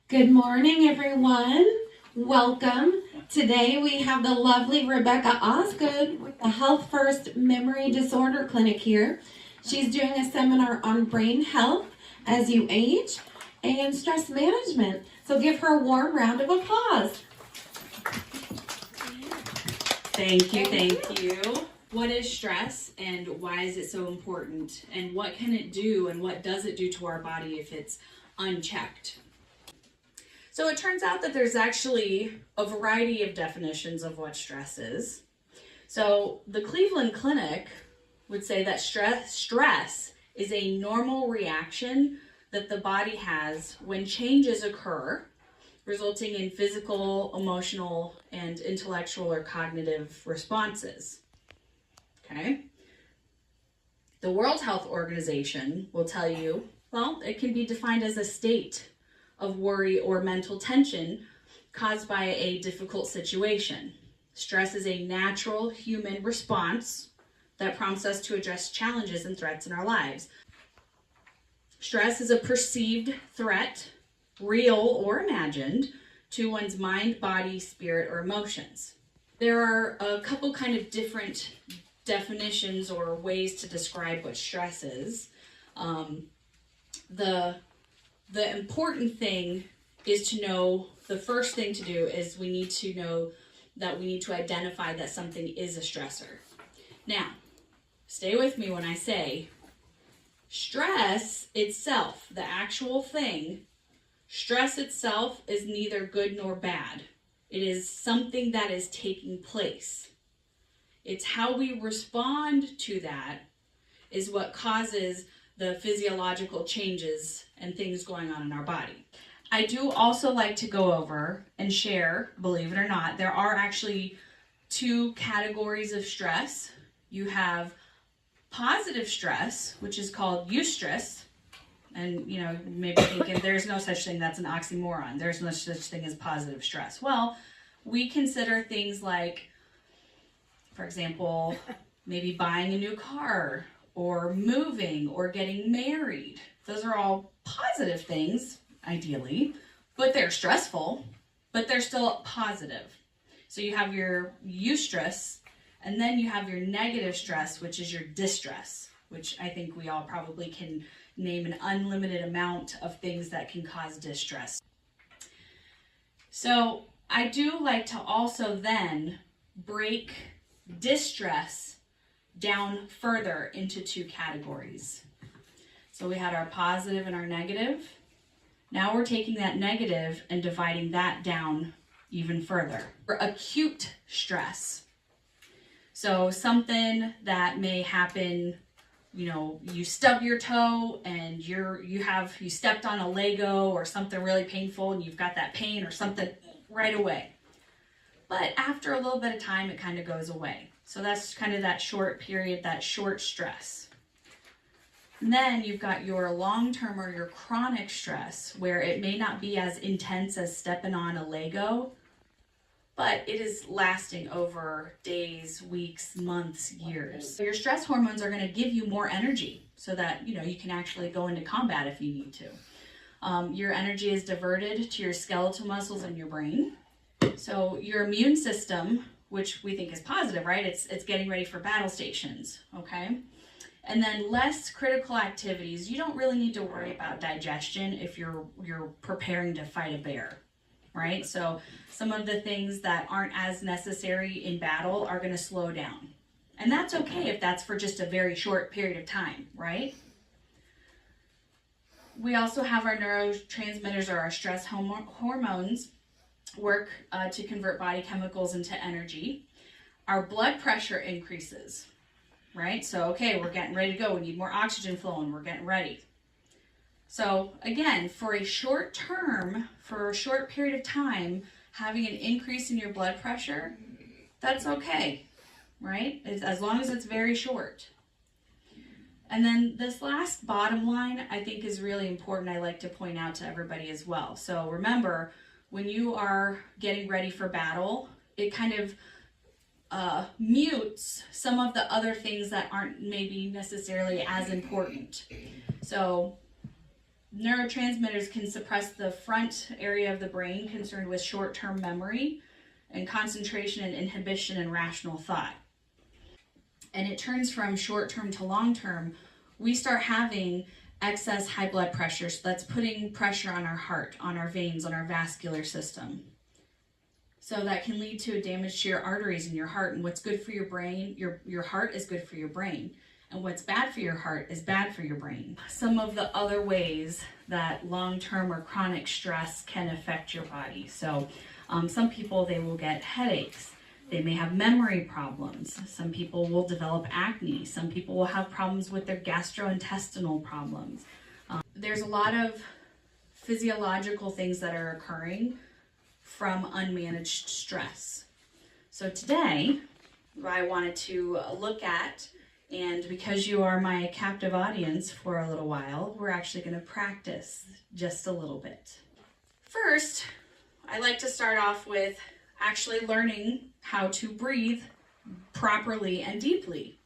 Good morning, everyone. Welcome. Today we have the lovely Rebecca Osgood with the Health First Memory Disorder Clinic here. She's doing a seminar on brain health as you age and stress management. So give her a warm round of applause. Thank you. What is stress and why is it so important? And what can it do and what does it do to our body if it's unchecked? So it turns out that there's actually a variety of definitions of what stress is. So the Cleveland Clinic would say that stress is a normal reaction that the body has when changes occur, resulting in physical, emotional, and intellectual or cognitive responses. Okay? The World Health Organization will tell you, well, it can be defined as a state of worry or mental tension caused by a difficult situation. Stress is a natural human response that prompts us to address challenges and threats in our lives. Stress is a perceived threat, real or imagined, to one's mind, body, spirit, or emotions. There are a couple kind of different definitions or ways to describe what stress is. The important thing is to know, the first thing to do is we need to know that we need to identify that something is a stressor. Now, stay with me when I say stress itself, the actual thing, stress itself is neither good nor bad. It is something that is taking place. It's how we respond to that is what causes the physiological changes and things going on in our body. I do also like to go over and share, believe it or not, there are actually two categories of stress. You have positive stress, which is called eustress. And, maybe thinking there's no such thing, that's an oxymoron. There's no such thing as positive stress. Well, we consider things like, for example, maybe buying a new car or moving or getting married. Those are all positive things, ideally, but they're stressful, but they're still positive. So you have your eustress, and then you have your negative stress, which is your distress, which I think we all probably can name an unlimited amount of things that can cause distress. So I do like to also then break distress down further into two categories. So we had our positive and our negative. Now we're taking that negative and dividing that down even further. For acute stress, so something that may happen, you stub your toe and you stepped on a Lego or something really painful and you've got that pain or something right away. But after a little bit of time, it kind of goes away. So that's kind of that short period, that short stress. And then you've got your long-term or your chronic stress, where it may not be as intense as stepping on a Lego, but it is lasting over days, weeks, months, years. So your stress hormones are going to give you more energy so that, you can actually go into combat if you need to. Your energy is diverted to your skeletal muscles and your brain. So your immune system, which we think is positive, right? It's getting ready for battle stations, okay? And then less critical activities. You don't really need to worry about digestion if you're preparing to fight a bear, right? So some of the things that aren't as necessary in battle are going to slow down. And that's okay if that's for just a very short period of time, right? We also have our neurotransmitters or our stress hormones work to convert body chemicals into energy. Our blood pressure increases, right? So, okay, we're getting ready to go. We need more oxygen flowing. We're getting ready. So, again, for a short term, for a short period of time, having an increase in your blood pressure, that's okay, right? As long as it's very short. And then this last bottom line, I think, is really important. I like to point out to everybody as well. So remember, when you are getting ready for battle, it kind of mutes some of the other things that aren't maybe necessarily as important. So Neurotransmitters can suppress the front area of the brain concerned with short-term memory and concentration and inhibition and rational thought. And it turns from short-term to long-term. We start having excess high blood pressure, so that's putting pressure on our heart, on our veins, on our vascular system. So that can lead to a damage to your arteries in your heart. And what's good for your brain, your heart is good for your brain. And what's bad for your heart is bad for your brain. Some of the other ways that long-term or chronic stress can affect your body. So some people, they will get headaches. They may have memory problems. Some people will develop acne. Some people will have problems with their gastrointestinal problems. There's a lot of physiological things that are occurring from unmanaged stress. So today, what I wanted to look at, and because you are my captive audience for a little while, we're actually going to practice just a little bit. First, I like to start off with actually learning how to breathe properly and deeply.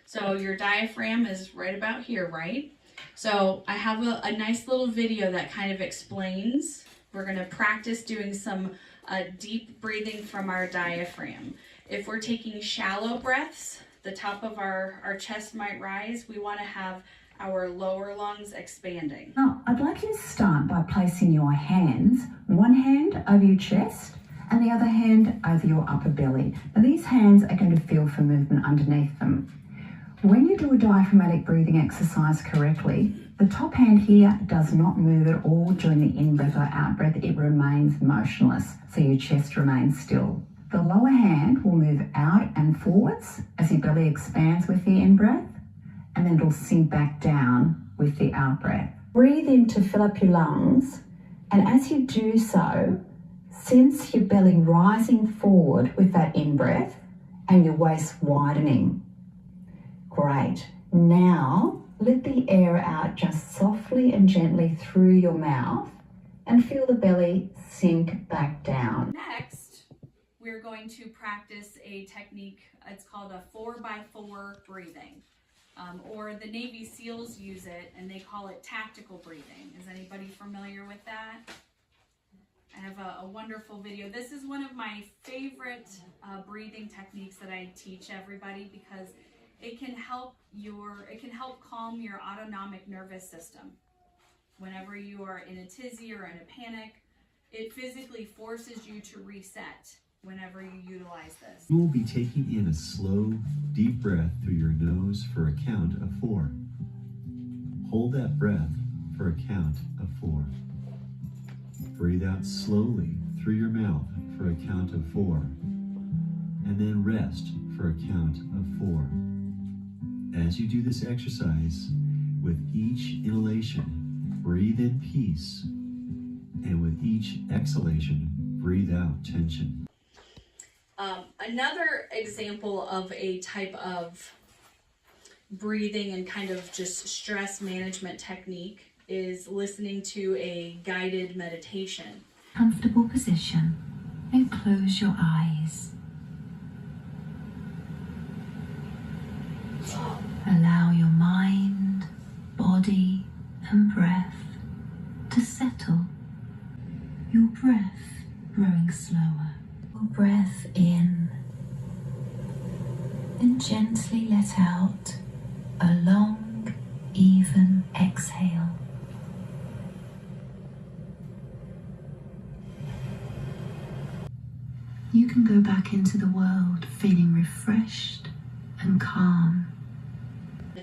So your diaphragm is right about here, right? So I have a nice little video that kind of explains. We're going to practice doing some deep breathing from our diaphragm. If we're taking shallow breaths, the top of our chest might rise. We want to have our lower lungs expanding. Now, I'd like you to start by placing your hands, one hand over your chest and the other hand over your upper belly. Now, these hands are going to feel for movement underneath them. When you do a diaphragmatic breathing exercise correctly, the top hand here does not move at all during the in-breath or out-breath. It remains motionless, so your chest remains still. The lower hand will move out and forwards as your belly expands with the in-breath, and then it'll sink back down with the out-breath. Breathe in to fill up your lungs, and as you do so, sense your belly rising forward with that in-breath and your waist widening. Great. Now, let the air out just softly and gently through your mouth and feel the belly sink back down. Next, we're going to practice a technique. It's called a 4x4 breathing. Or the Navy SEALs use it and they call it tactical breathing. Is anybody familiar with that? I have a wonderful video. This is one of my favorite breathing techniques that I teach everybody because it can help calm your autonomic nervous system. Whenever you are in a tizzy or in a panic, it physically forces you to reset whenever you utilize this. You will be taking in a slow, deep breath through your nose for a count of 4. Hold that breath for a count of 4. Breathe out slowly through your mouth for a count of 4. And then rest for a count of 4. As you do this exercise, with each inhalation, breathe in peace. And with each exhalation, breathe out tension. Another example of a type of breathing and kind of just stress management technique is listening to a guided meditation. Comfortable position and close your eyes. Allow your mind, body and breath to settle. Your breath growing slower. Your breath in and gently let out a long, even exhale. You can go back into the world feeling refreshed and calm.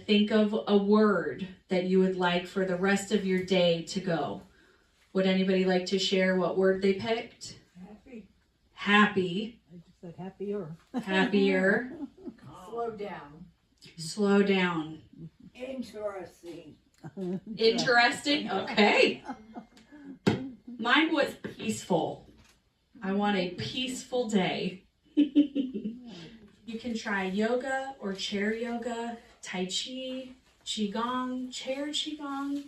Think of a word that you would like for the rest of your day to go. Would anybody like to share what word they picked? Happy. Happy. I just said happier. Happier. Slow down. Slow down. Interesting. Interesting. Okay. Mine was peaceful. I want a peaceful day. You can try yoga or chair yoga, tai chi, qigong, chair qigong.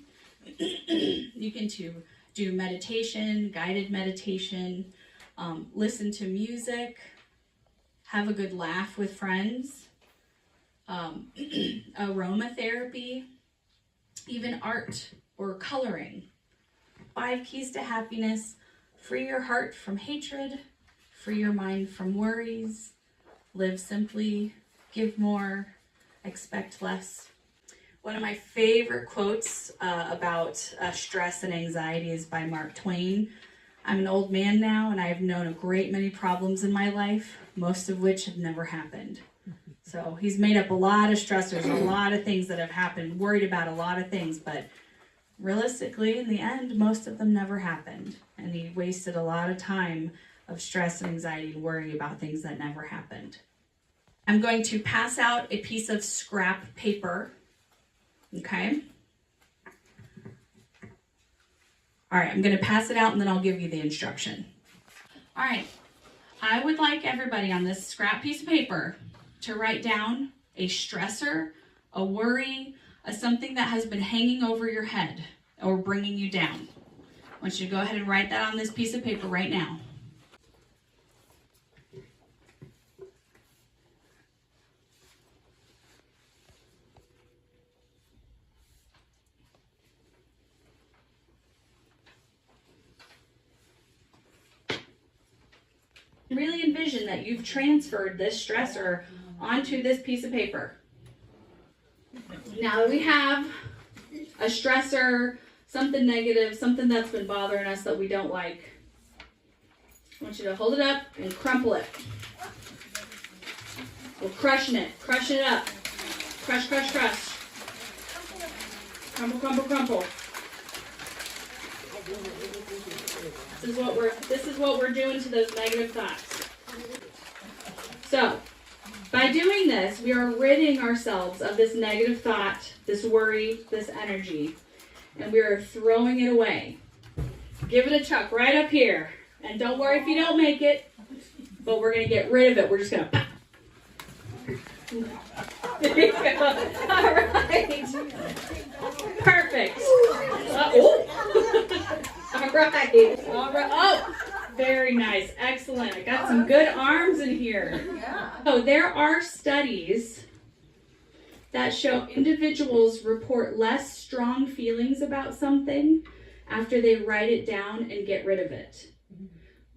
You can do meditation, guided meditation, listen to music, have a good laugh with friends, aromatherapy, even art or coloring. 5 keys to happiness: free your heart from hatred, free your mind from worries, live simply, give more, expect less. One of my favorite quotes about stress and anxiety is by Mark Twain. I'm an old man now, and I have known a great many problems in my life, most of which have never happened. So he's made up a lot of stressors, a lot of things that have happened, worried about a lot of things, but realistically, in the end, most of them never happened. And he wasted a lot of time of stress and anxiety and worrying about things that never happened. I'm going to pass out a piece of scrap paper. Okay? All right, I'm going to pass it out and then I'll give you the instruction. All right, I would like everybody on this scrap piece of paper to write down a stressor, a worry, something that has been hanging over your head or bringing you down. I want you to go ahead and write that on this piece of paper right now. Really envision that you've transferred this stressor onto this piece of paper. Now that we have a stressor, something negative, something that's been bothering us that we don't like, I want you to hold it up and crumple it. We're crushing it up. Crush, crush, crush. Crumple, crumple, crumple. This is what we're doing to those negative thoughts. So, by doing this, we are ridding ourselves of this negative thought, this worry, this energy, and we are throwing it away. Give it a chuck right up here. And don't worry if you don't make it, but we're going to get rid of it. We're just going to... There you go. All right. Perfect. All right. Oh, very nice. Excellent. I got some good arms in here. So there are studies that show individuals report less strong feelings about something after they write it down and get rid of it.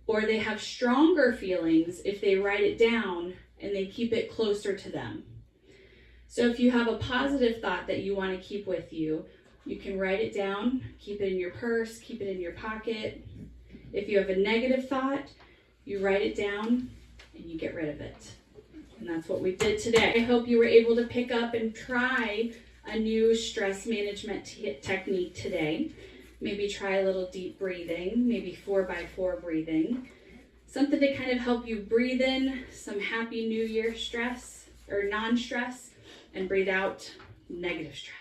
Or they have stronger feelings if they write it down and they keep it closer to them. So if you have a positive thought that you want to keep with you, you can write it down, keep it in your purse, keep it in your pocket. If you have a negative thought, you write it down and you get rid of it. And that's what we did today. I hope you were able to pick up and try a new stress management technique today. Maybe try a little deep breathing, maybe 4x4 breathing. Something to kind of help you breathe in some happy new year stress or non-stress and breathe out negative stress.